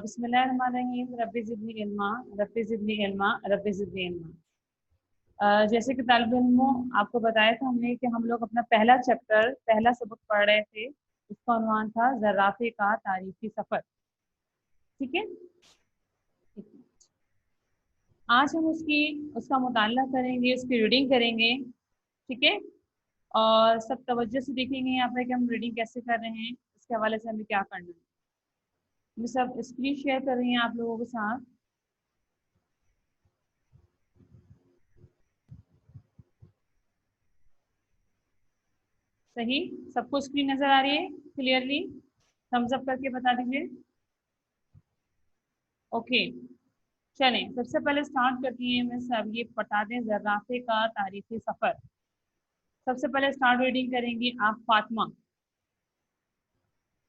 बिस्मिल्लाहिर्रहमानिर्रहीम, रब्बी ज़िदनी इल्मा, रब्बी ज़िदनी इल्मा, रब्बी ज़िदनी इल्मा। जैसे कि तालिब इल्मों, आपको बताया था हमने कि हम लोग अपना पहला चैप्टर, पहला सबक पढ़ रहे थे। उसका उन्वान था ज़र्राफ़े का तारीखी सफ़र। ठीक है, आज हम उसका मुताला करेंगे, उसकी रीडिंग करेंगे। ठीक है, और सब तवज्जो से देखेंगे यहाँ पर कि हम रीडिंग कैसे कर रहे हैं, इसके हवाले से हमें क्या करना है। मैं सब स्क्रीन शेयर कर रही हैं आप लोगों के साथ। सही, सबको स्क्रीन नजर आ रही है क्लियरली? थम्स अप करके बता दीजिए। ओके, चलें सबसे पहले स्टार्ट करती हैं। मैं सब ये बता दें ज़र्राफ़े का तारीखी सफ़र। सबसे पहले स्टार्ट रीडिंग करेंगी आप फातिमा।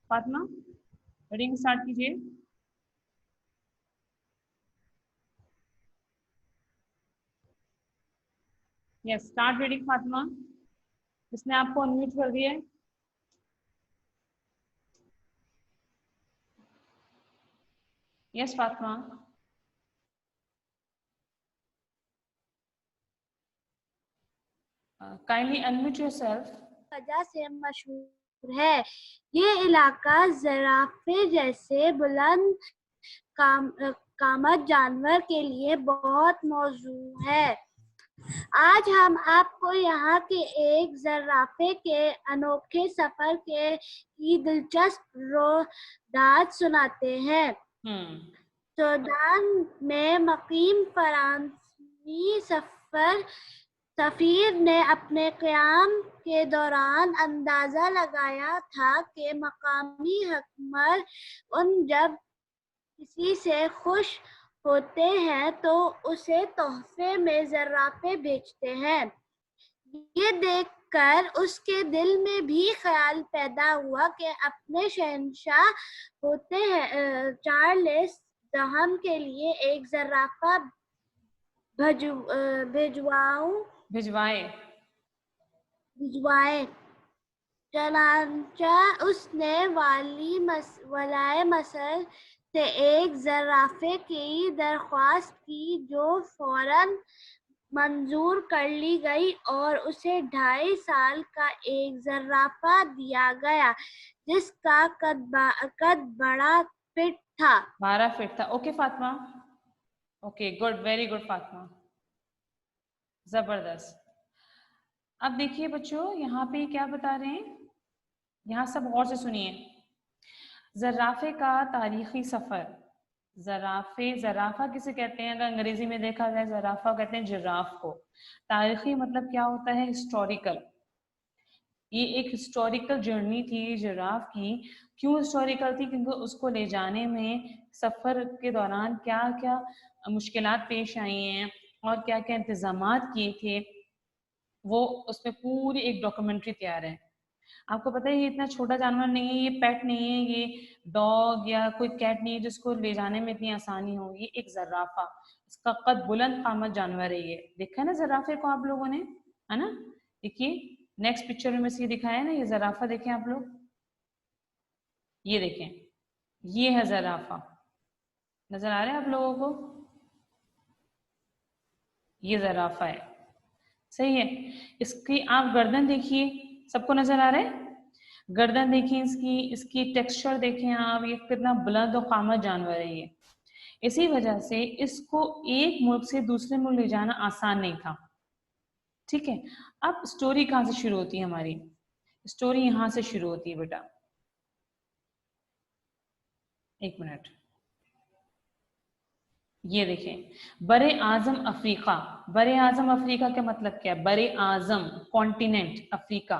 फातिमा, रीडिंग स्टार्ट कीजिए। Yes, start reading Fatima. इसने आपको अनम्यूट कर दिया है। Yes Fatima. Kindly unmute yourself. वजह से मशहूर है। ये इलाका ज़राफ़े जैसे बुलंद कामत जानवर के लिए बहुत मौजूद है। आज हम आपको यहाँ के एक ज़राफ़े के अनोखे सफ़र की दिलचस्प रोदात सुनाते हैं। सूडान में मकीम फ्रांसीसी सफ़ीर ने अपने क़याम के दौरान अंदाज़ा लगाया था कि मकामी हुक्मरान जब किसी से खुश होते हैं तो उसे तोहफे में ज़र्राफ़े भेजते हैं। ये देखकर उसके दिल में भी ख्याल पैदा हुआ कि अपने शहंशाह होते हैं चार्ल्स दहम के लिए एक ज़र्राफ़ा भिजवाए। चनांचा उसने वलाए मसर से एक ज़र्राफ़े की दरख्वास्त की, जो फौरन मंजूर कर ली गई और उसे 2.5 साल का एक ज़र्राफ़ा दिया गया, जिसका कद 12 फीट था। 12 फीट था। Okay Fatima, okay good, very good Fatima, जबरदस्त। अब देखिए बच्चों, यहाँ पे क्या बता रहे हैं, यहाँ सब गौर से सुनिए। ज़र्राफ़े का तारीखी सफ़र। ज़राफ़ा किसे कहते हैं? अगर अंग्रेजी में देखा जाए ज़राफ़ा कहते हैं जिराफ को। तारीखी मतलब क्या होता है? हिस्टोरिकल। ये एक हिस्टोरिकल जर्नी थी जिराफ की। क्यों हिस्टोरिकल थी? क्योंकि उसको ले जाने में सफ़र के दौरान क्या क्या मुश्किलात पेश आई हैं और क्या क्या इंतज़ामात किए थे, वो उसमें पूरी एक डॉक्यूमेंट्री तैयार है। आपको पता है ये इतना छोटा जानवर नहीं है, ये पेट नहीं है, ये डॉग या कोई कैट नहीं है जिसको ले जाने में इतनी आसानी हो। ये एक ज़र्राफ़ा, इसका कद बुलंद कामत जानवर है। ये देखा है ना ज़र्राफ़े को आप लोगों ने, है ना? देखिए नेक्स्ट पिक्चर में ये दिखाया है ना, ये ज़र्राफ़ा देखें आप लोग, ये देखें, ये है ज़र्राफ़ा। नजर आ रहा है आप लोगों को? ये ज़र्राफ़ा है, सही है। इसकी आप गर्दन देखिए, सबको नजर आ रहा है? गर्दन देखिए इसकी, इसकी टेक्सचर देखें आप, ये कितना बुलंद और कामत जानवर है ये। इसी वजह से इसको एक मुल्क से दूसरे मुल्क ले जाना आसान नहीं था। ठीक है, अब स्टोरी कहाँ से शुरू होती है हमारी? स्टोरी यहाँ से शुरू होती है बेटा, एक मिनट। ये देखें, बरे आजम अफ्रीका। बरे आजम अफ्रीका का मतलब क्या है? बरे आजम कॉन्टिनेंट, अफ्रीका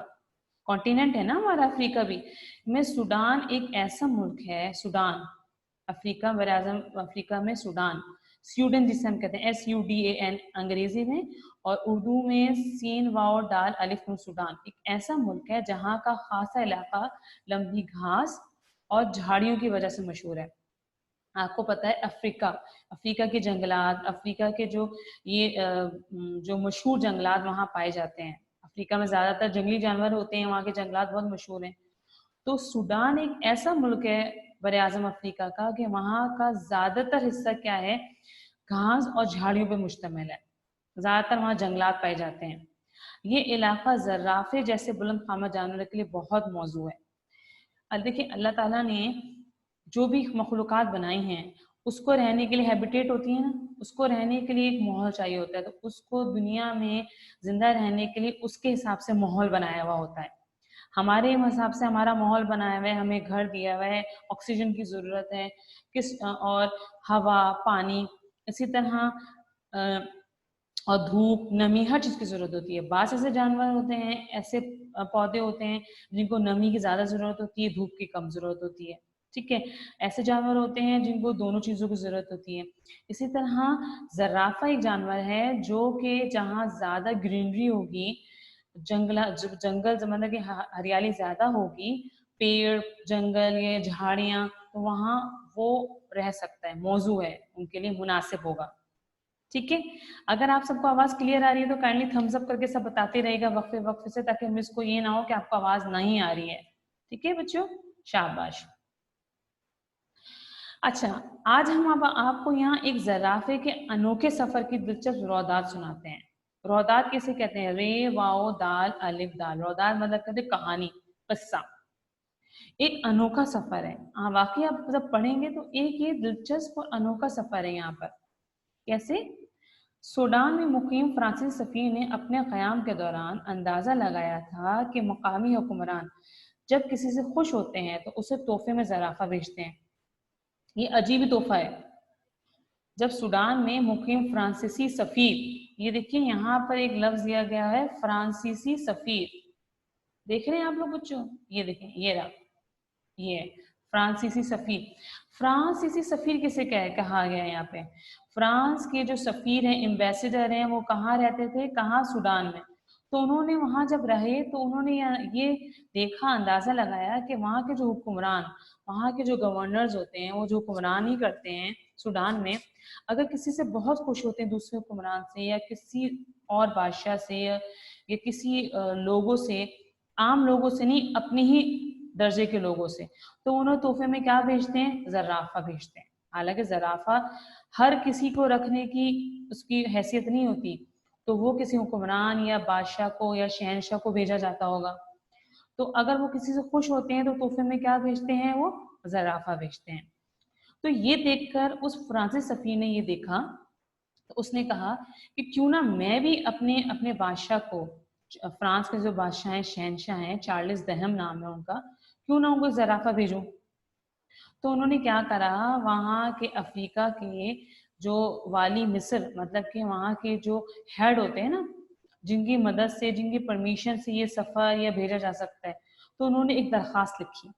कॉन्टिनेंट है ना हमारा अफ्रीका भी, में सूडान एक ऐसा मुल्क है, सूडान अफ्रीका, बरे आजम अफ्रीका में सूडान, स्यूडन जिसे हम कहते हैं SUDAN अंग्रेजी में, और उर्दू में सीन वाओ डाल अलिफ नून सूडान। एक ऐसा मुल्क है जहाँ का खासा इलाका लंबी घास और झाड़ियों की वजह से मशहूर है। आपको पता है अफ्रीका, अफ्रीका के जंगलात, अफ्रीका के जो मशहूर जंगलात वहाँ पाए जाते हैं। अफ्रीका में ज्यादातर जंगली जानवर होते हैं, वहाँ के जंगलात बहुत मशहूर हैं। तो सूडान एक ऐसा मुल्क है बर आज़म अफ्रीका का, कि वहाँ का ज्यादातर हिस्सा क्या है, घास और झाड़ियों पे मुश्तमिल है, ज्यादातर वहाँ जंगलात पाए जाते हैं। ये इलाका जर्राफे जैसे बुलंद खामा जानवरों के लिए बहुत मौजू है। अब देखिए अल्लाह ताला ने जो भी मखलूक़ात बनाई हैं उसको रहने के लिए हैबिटेट होती है ना, उसको रहने के लिए एक माहौल चाहिए होता है, तो उसको दुनिया में जिंदा रहने के लिए उसके हिसाब से माहौल बनाया हुआ होता है। हमारे हिसाब से हमारा माहौल बनाया हुआ है, हमें घर दिया हुआ है, ऑक्सीजन की जरूरत है, और हवा, पानी, इसी तरह और धूप, नमी, हर चीज की जरूरत होती है। बास ऐसे जानवर होते हैं, ऐसे पौधे होते हैं जिनको नमी की ज्यादा जरूरत होती है, धूप की कम जरूरत होती है। ठीक है, ऐसे जानवर होते हैं जिनको दोनों चीजों की जरूरत होती है। इसी तरह जराफा एक जानवर है जो कि जहाँ ज्यादा ग्रीनरी होगी, जंगल मतलब कि हरियाली ज्यादा होगी, पेड़, जंगल, ये झाड़ियां, तो वहाँ वो रह सकता है, मौजू है, उनके लिए मुनासिब होगा। ठीक है, अगर आप सबको आवाज क्लियर आ रही है तो काइंडली थम्स अप करके सब बताते रहेगा वक्फे वक्फे से, ताकि मिस को ये ना हो कि आपको आवाज नहीं आ रही है। ठीक है बच्चों, शाबाश। अच्छा, आज हम अब आपको यहाँ एक जराफे के अनोखे सफर की दिलचस्प रौदात सुनाते हैं। रौदात किसे कहते हैं? रे वाओ दाल अलिफ दाल। रौदात मतलब कहते हैं कहानी, किस्सा। एक अनोखा सफर है। हाँ, वाकई आप जब पढ़ेंगे तो एक ये दिलचस्प और अनोखा सफर है यहाँ पर। कैसे? सूडान में मुकीम फ्रांसीसी सफीर ने अपने क़याम के दौरान अंदाजा लगाया था कि मकामी हुक्मरान जब किसी से खुश होते हैं तो उसे तोहफे में जराफा भेजते हैं। ये अजीब ही तोहफा है। जब सूडान में मुकीम फ्रांसीसी सफीर, ये देखिए यहाँ पर एक लफ्ज दिया गया है, फ्रांसीसी सफीर, देख रहे हैं आप लोग बच्चों? ये देखें, ये रहा, ये फ्रांसीसी सफीर। फ्रांसीसी सफीर किसे कहा गया है यहाँ पे? फ्रांस के जो सफीर हैं, एम्बेसडर हैं, वो कहाँ रहते थे? कहाँ? सूडान में। तो उन्होंने वहां जब रहे तो उन्होंने ये देखा, अंदाजा लगाया कि वहाँ के जो हुक्मरान, वहाँ के जो गवर्नर्स होते हैं, वो जो हुक्मरानी करते हैं सूडान में, अगर किसी से बहुत खुश होते हैं, दूसरे हुक्मरान से या किसी और बादशाह से या किसी लोगों से, आम लोगों से नहीं, अपने ही दर्जे के लोगों से, तो उन्हें तोहफे में क्या भेजते हैं? जराफा भेजते हैं। हालांकि जराफा हर किसी को रखने की उसकी हैसियत नहीं होती, तो वो किसी हुक्मरान या बादशाह को या शहनशाह को भेजा जाता होगा। तो अगर वो किसी से खुश होते हैं तो तोहफे में क्या भेजते हैं? वो जराफा भेजते हैं। तो ये देखकर उस फ्रांसीसी सफीर ने ये देखा, तो उसने कहा कि क्यों ना मैं भी अपने अपने बादशाह को, फ्रांस के जो बादशाह हैं, शहनशाह हैं, चार्ल्स दहम नाम है उनका, क्यों ना उनको जराफा भेजूं। तो उन्होंने क्या करा, वहाँ के अफ्रीका के जो वाली मिस्र, मतलब कि वहाँ के जो हेड होते हैं ना, जिनकी मदद से, जिनकी परमिशन से ये सफर या भेजा जा सकता है, तो उन्होंने एक दरखास्त लिखी।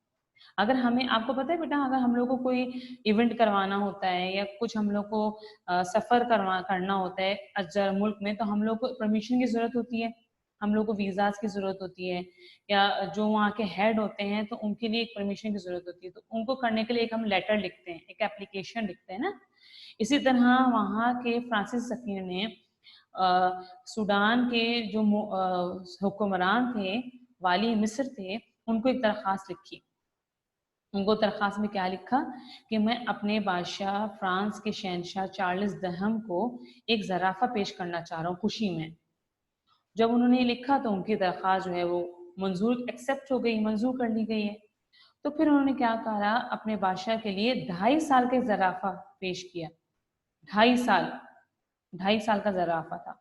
अगर हमें, आपको पता है बेटा, अगर हम लोग को कोई इवेंट करवाना होता है या कुछ हम लोग को सफर करना होता है अजर मुल्क में, तो हम लोग को परमिशन की जरूरत होती है, हम लोग को वीजाज की जरूरत होती है, या जो वहाँ के हेड होते हैं तो उनके लिए एक परमिशन की जरूरत होती है, तो उनको करने के लिए एक हम लेटर लिखते हैं, एक एप्लीकेशन लिखते हैं ना। इसी तरह वहाँ के फ्रांसीसी सफीर ने सूडान के जो हुक्मरान थे, वाली मिस्र थे, उनको एक दरखास्त लिखी। उनको दरखास्त में क्या लिखा कि मैं अपने बादशाह फ्रांस के शहनशाह चार्ल्स दहम को एक जराफा पेश करना चाह रहा हूँ खुशी में। जब उन्होंने लिखा तो उनकी दरख्वास्त जो है वो मंजूर, एक्सेप्ट हो गई, मंजूर कर ली गई है। तो फिर उन्होंने क्या करा, अपने बादशाह के लिए 2.5 साल का जराफा पेश किया। 2.5 साल, 2.5 साल का जराफा था,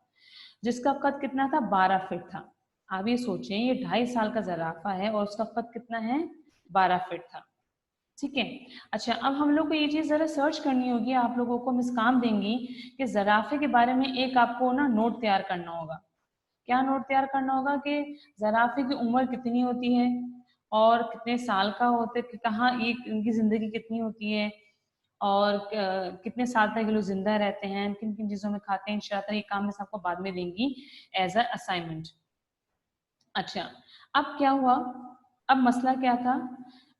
जिसका कद कितना था? 12 फीट था। आप ये सोचें, ये 2.5 साल का जराफा है और उसका कद कितना है? 12 फीट था। ठीक है। अच्छा, अब हम लोग को ये चीज जरा सर्च करनी होगी, आप लोगों को हम इस काम देंगी कि जराफे के बारे में एक आपको ना नोट तैयार करना होगा। क्या नोट तैयार करना होगा? कि जराफे की उम्र कितनी होती है और कितने साल का होते, कहाँ एक इनकी जिंदगी कितनी होती है, और कितने साल तक ये लोग जिंदा रहते हैं, किन किन चीजों में खाते हैं। इंशाल्लाह ये काम मैं आपको बाद में देंगी एज अ असाइनमेंट। अच्छा, अब क्या हुआ, अब मसला क्या था?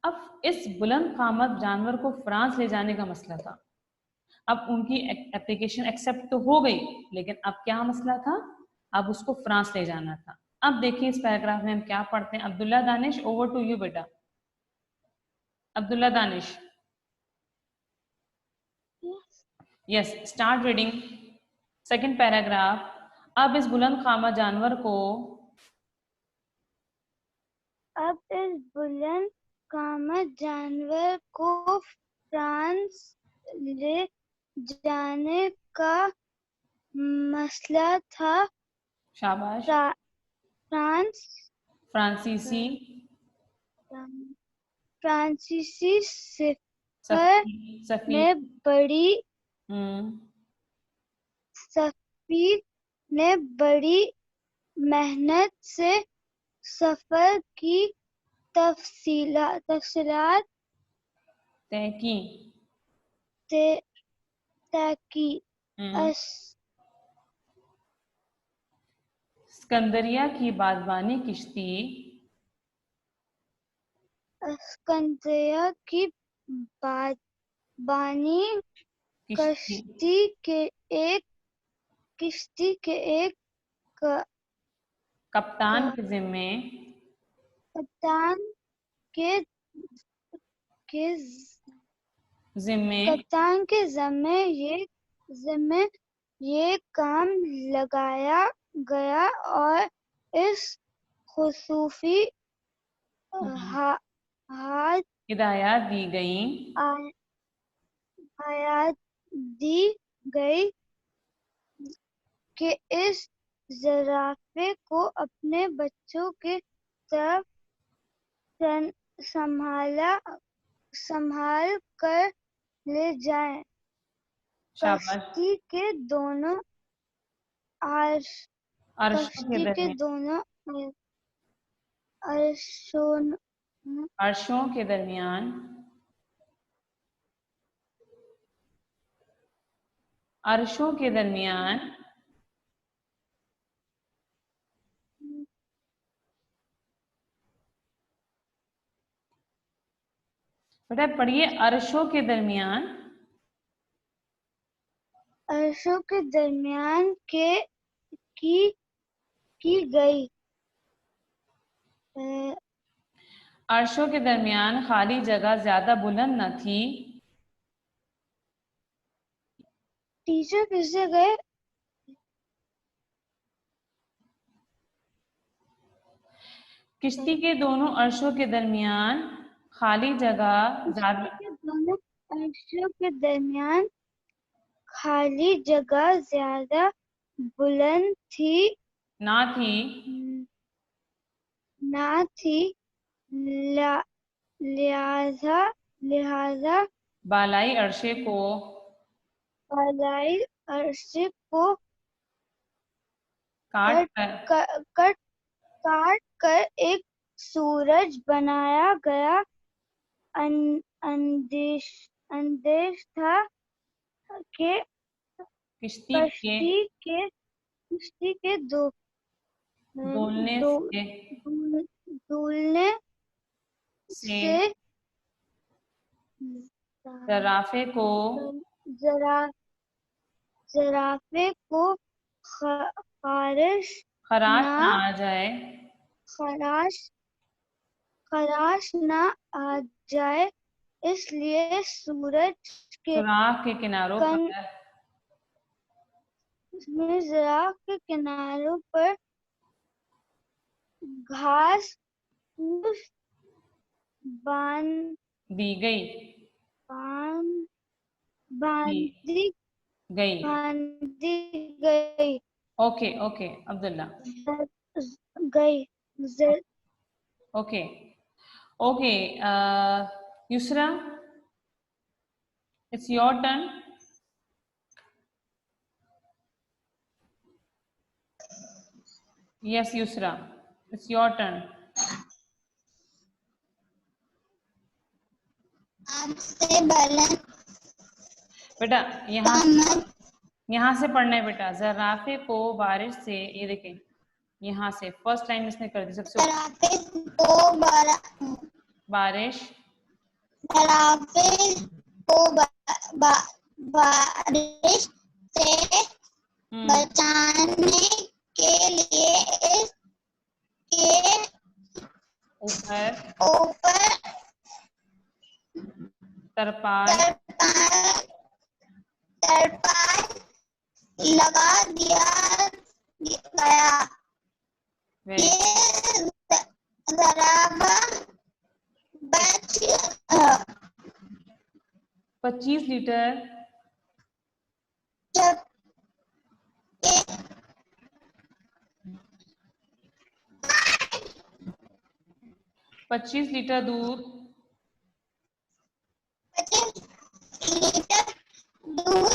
अब इस बुलंद कामत जानवर को फ्रांस ले जाने का मसला था। अब उनकी एप्लीकेशन एक्सेप्ट तो हो गई, लेकिन अब क्या मसला था? अब उसको फ्रांस ले जाना था। अब देखिए इस पैराग्राफ में हम क्या पढ़ते हैं। Abdullah Danish, over to you बेटा। Abdullah Danish, yes, start reading second paragraph. अब इस बुलंद खामा जानवर को फ्रांस ले जाने का मसला था। शाबाश। फ्रांसीसी सफी ने बड़ी मेहनत से सफर की तफसीलात तय की। स्कंदरिया की बागबानी किश्ती किश्ती के एक कप्तान के ज़िम्मे ये काम लगाया गया और इस खुसूसी हिदायत दी गई कि इस ज़राफ़े को अपने बच्चों के तरफ संभाल कर ले जाएं। कश्ती के दोनों अर्शों के दरमियान बेटा पढ़िए, अर्शों के दरमियान की गई। अर्शों के दरमियान खाली जगह ज्यादा बुलंद न थी। टीचर किससे गए? किश्ती के दोनों अर्शों के दरमियान खाली जगह ज्यादा बुलंद ना थी। लिहाजा बालाई अर्शे को काट कर एक सूरज बनाया गया। अंदेश था कि कश्ती के डूबने से ज़राफ़े को खराश ना आ जाए, इसलिए सूरज के किनारों पर घास फूस बांधी गई। Okay Abdullah. Okay Yusra, it's your turn. Yes Yusra, it's your turn. बेटा यहाँ से पढ़ना है बेटा। ज़राफ़े को बारिश से, ये देखें यहाँ से फर्स्ट लाइन इसने कर दी सबसे। ज़राफ़े को बारिश से बचाने के लिए इसके ऊपर तरपाल तरपाल लगा दिया गया। वेरी ये ज़राफ़ा बच 25 लीटर जब 25 लीटर दूध 25 लीटर दूध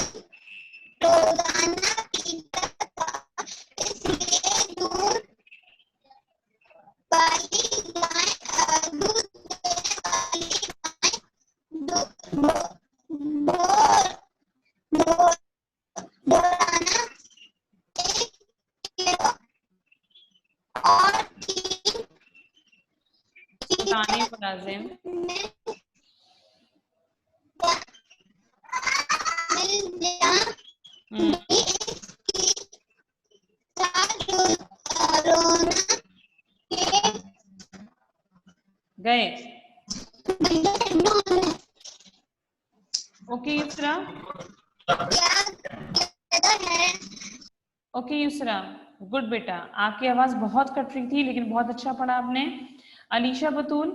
रोजाना पीता था। इसलिए दूध वाली गाय दूध देने वाली गाय रोजाना 1 किलो और 3 बताने को लाजिम गए। Okay Yusra, okay Yusra, good बेटा। आपकी आवाज बहुत कट रही थी लेकिन बहुत अच्छा पढ़ा आपने। Alisha Batool,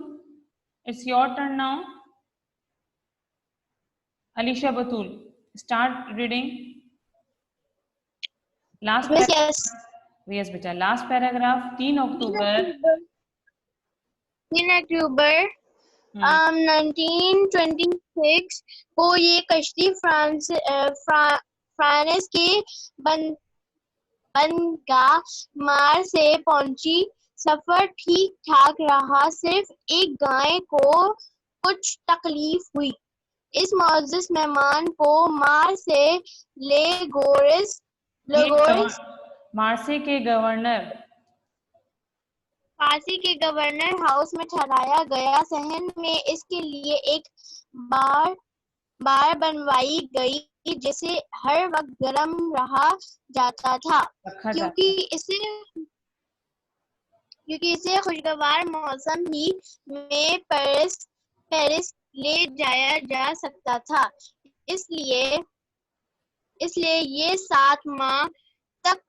it's your turn now. Alisha Batool, start reading last. Yes बेटा, लास्ट पैराग्राफ। 3 अक्टूबर 1926 को ये कश्ती फ्रांस के बनगा मार से पहुंची। सफर ठीक ठाक रहा, सिर्फ एक गाय को कुछ तकलीफ हुई। इस मोअज़्ज़िज़ मेहमान को मार्से के गवर्नर हाउस में ठहराया गया। सहन में इसके लिए एक बार बनवाई गई जिसे हर वक्त गर्म रहा जाता था, क्योंकि इसे खुशगवार मौसम ही में पेरिस ले जाया जा सकता था। इसलिए ये 7 माह तक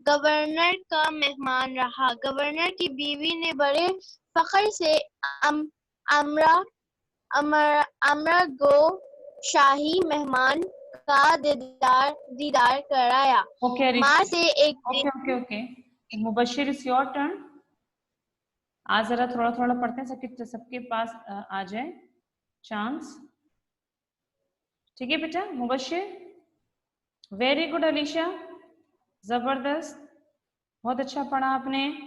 गवर्नर का मेहमान रहा। गवर्नर की बीवी ने बड़े फख्र से अमरा को शाही मेहमान का दीदार कराया। माँ से okay Mubashshir, it's your turn. आज जरा थोड़ा थोड़ा पढ़ते हैं, सबके पास आ जाए चांस। ठीक है बेटा। Mubashshir, very good. अलीशा, जबरदस्त, बहुत अच्छा पढ़ा आपने।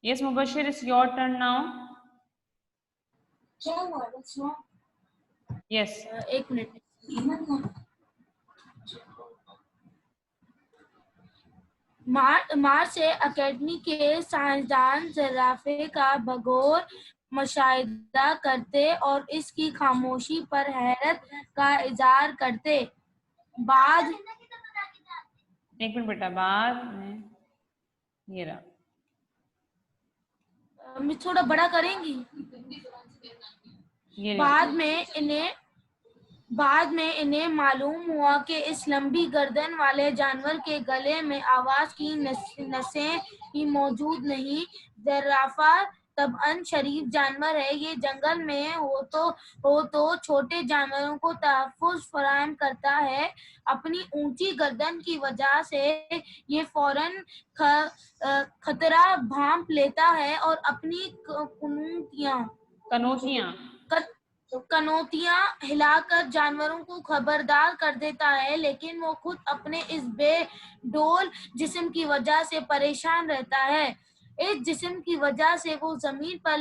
Yes Mubashshir, it's your turn now. Yes, 1 minute. मार्स से अकेडमी के साइंसदान ज़राफ़े का बगौर मुशाहिदा करते और इसकी खामोशी पर हैरत का इज़हार करते। बाद 1 मिनट बेटा, बाद में ये रहा। थोड़ा बड़ा करेंगी। बाद में इन्हें मालूम हुआ कि इस लंबी गर्दन वाले जानवर के गले में आवाज की नसें ही मौजूद नहीं। ज़राफ़ा तबअन शरीफ जानवर है। ये जंगल में हो तो छोटे जानवरों को तहफ़्फ़ुज़ फराहम करता है। अपनी ऊंची गर्दन की वजह से ये फौरन खतरा भांप लेता है और अपनी कनौतियां हिलाकर जानवरों को खबरदार कर देता है, लेकिन वो खुद अपने इस बेडौल जिस्म की वजह से परेशान रहता है। इस जिस्म की वजह से वो जमीन पर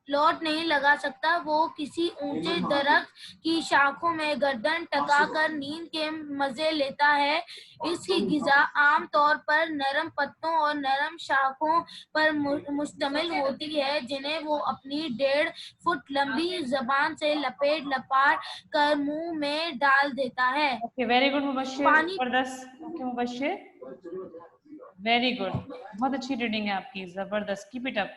लौट नहीं लगा सकता। वो किसी ऊंचे दरख्त की शाखों में गर्दन टकाकर नींद के मजे लेता है। इसकी ग़िज़ा आम तौर पर नरम पत्तों और नरम शाखों पर मुश्तमिल होती है, जिन्हें वो अपनी 1.5 फुट लंबी जबान से लपेट कर मुंह में डाल देता है। ओके, वेरी गुड मुबश्शिर, जबरदस्त। ओके मुबश्शिर, वेरी गुड, बहुत अच्छी रीडिंग है आपकी, जबरदस्त, keep it up.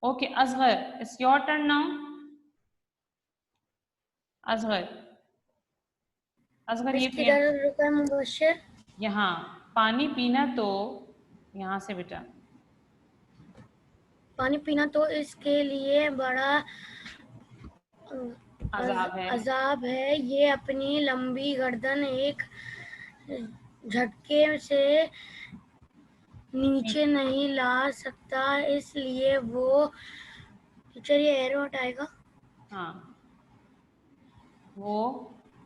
Okay Asghar, it's your turn now. Asghar, Asghar ये किधर रुका है मुबश्शिर? यहाँ पानी पीना तो यहाँ से बेटा पानी पीना तो इसके लिए बड़ा अजाब है। अजाब है। ये अपनी लंबी गर्दन एक झटके से नीचे नहीं ला सकता, इसलिए वो टीचर ये एरो हटाएगा। हाँ, वो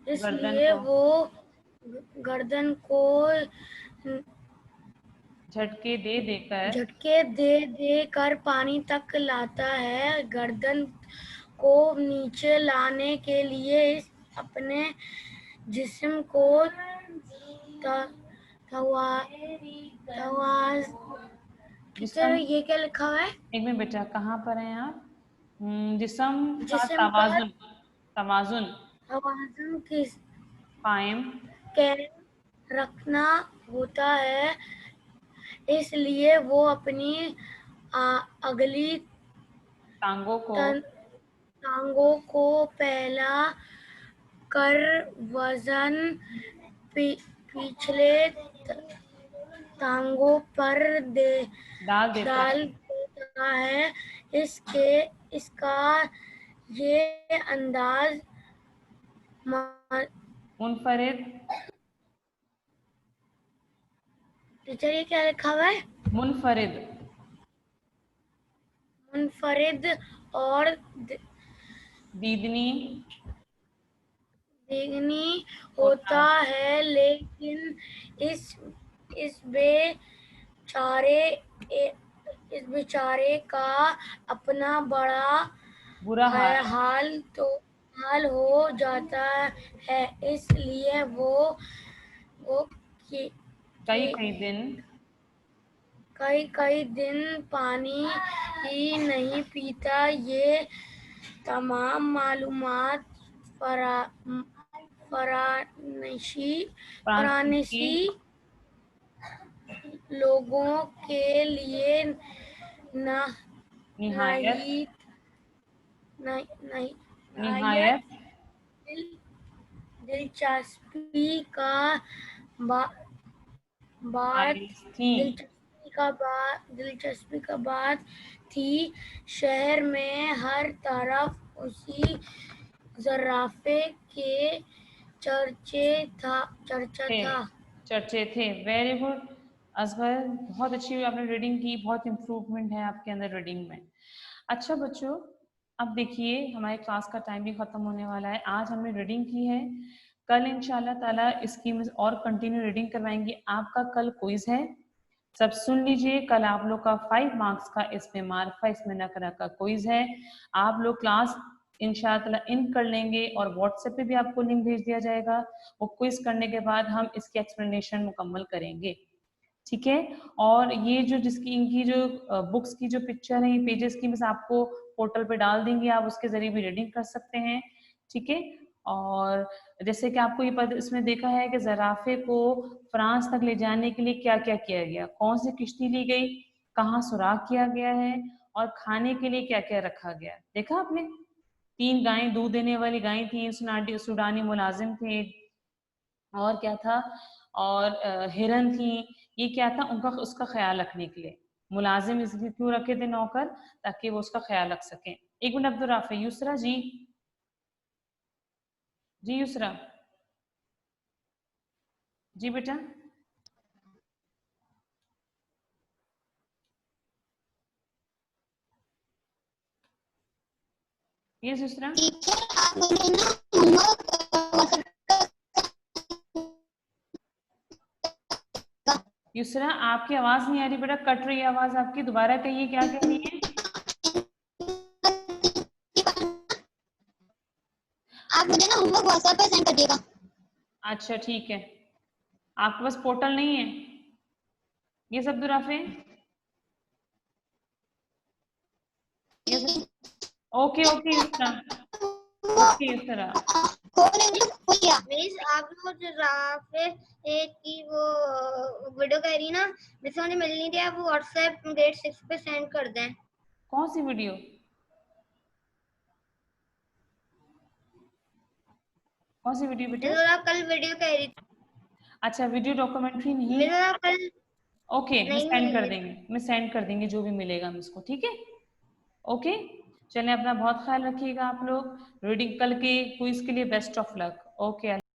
गर्दन इसलिए को वो गर्दन को झटके दे देकर झटके दे दे कर पानी तक लाता है। गर्दन को नीचे लाने के लिए अपने जिस्म को टीचर ये क्या लिखा हुआ है? एक मिनट बेटा, कहाँ पर हैं आप? जिस्म का जिस्म का तवाजुन, तवाजुन तवाज़ुन की कायम कायम रखना होता है, इसलिए वो अपनी अगली टांगों को फैला कर वजन पिछले टांगों पर डाल देता है। इसका ये अंदाज मुनफरिद, टीचर ये क्या लिखा हुआ है? मुनफरिद मुनफरिद और दीदनी देखनी होता है, लेकिन इस बेचारे का अपना बड़ा बुरा हाल हो जाता है, इसलिए वो कई दिन पानी ही नहीं पीता। ये तमाम मालूमात फरानसी लोगों के लिए निहायत दिलचस्पी का बात थी। शहर में हर तरफ उसी ज़राफ़े के चर्चे थे। वेरी गुड असगर, बहुत अच्छी आपने रीडिंग की, बहुत इम्प्रूवमेंट है आपके अंदर रीडिंग में। अच्छा बच्चों, अब देखिए हमारे क्लास का टाइम भी खत्म होने वाला है। आज हमने रीडिंग की है, कल इंशाल्लाह ताला इसकी और कंटिन्यू रीडिंग करवाएंगे। आपका कल क्विज है, सब सुन लीजिए। कल आप लोग का 5 मार्क्स का इसमें मार्फा इसमें नकरा का क्विज है। आप लोग क्लास इंशाल्लाह इन कर लेंगे और व्हाट्सएप पे भी आपको लिंक भेज दिया जाएगा। वो क्विज करने के बाद हम इसकी एक्सप्लेनेशन मुकम्मल करेंगे, ठीक है। और ये जो जिसकी इनकी जो बुक्स की जो पिक्चर है, ये पेजेस की बस आपको पोर्टल पे डाल देंगे, आप उसके जरिए भी रीडिंग कर सकते हैं, ठीक है। और जैसे कि आपको ये पता इसमें देखा है कि ज़राफ़े को फ्रांस तक ले जाने के लिए क्या क्या किया गया, कौन सी किश्ती ली गई, कहाँ सुराख किया गया है और खाने के लिए क्या क्या रखा गया, देखा आपने। 3 गायें, दूध देने वाली गायें थी, सूडानी मुलाजिम थे, और क्या था, और हिरन थी। ये क्या था, उनका उसका ख्याल रखने के लिए मुलाजिम इसलिए क्यों रखे थे नौकर, ताकि वो उसका ख्याल रख सकें। एक मिनट अब्दुल राफी, यूसरा जी, जी यूसरा जी बेटा, ये यूसरा यूसरा आपकी आवाज नहीं आ रही बेटा, कट रही है आवाज आपकी, दोबारा कहिए क्या कह रही है। आप मुझे ना होमवर्क व्हाट्सएप पे सेंड कर दिएगा। अच्छा ठीक है, आपके पास पोर्टल नहीं है ये सब दुराफे, ये सब okay okay Yusra, okay Yusra miss आप लोग जो ज़राफ़े की वो वीडियो कह रही ना, मिस मुझे मिल नहीं दिया, वो व्हाट्सएप ग्रेड 6 पे सेंड कर दें। कौन सी वीडियो? कौन सी वीडियो बेटे? कल वीडियो कह रही थी। अच्छा वीडियो डॉक्यूमेंट्री नहीं है, कल ओके मैं नहीं सेंड कर मिली। देंगे, मैं सेंड कर देंगे जो भी मिलेगा हम इसको, ठीक है? ओके चलें, अपना बहुत ख्याल रखिएगा आप लोग। रीडिंग कल के क्विज के लिए बेस्ट ऑफ लक। ओके।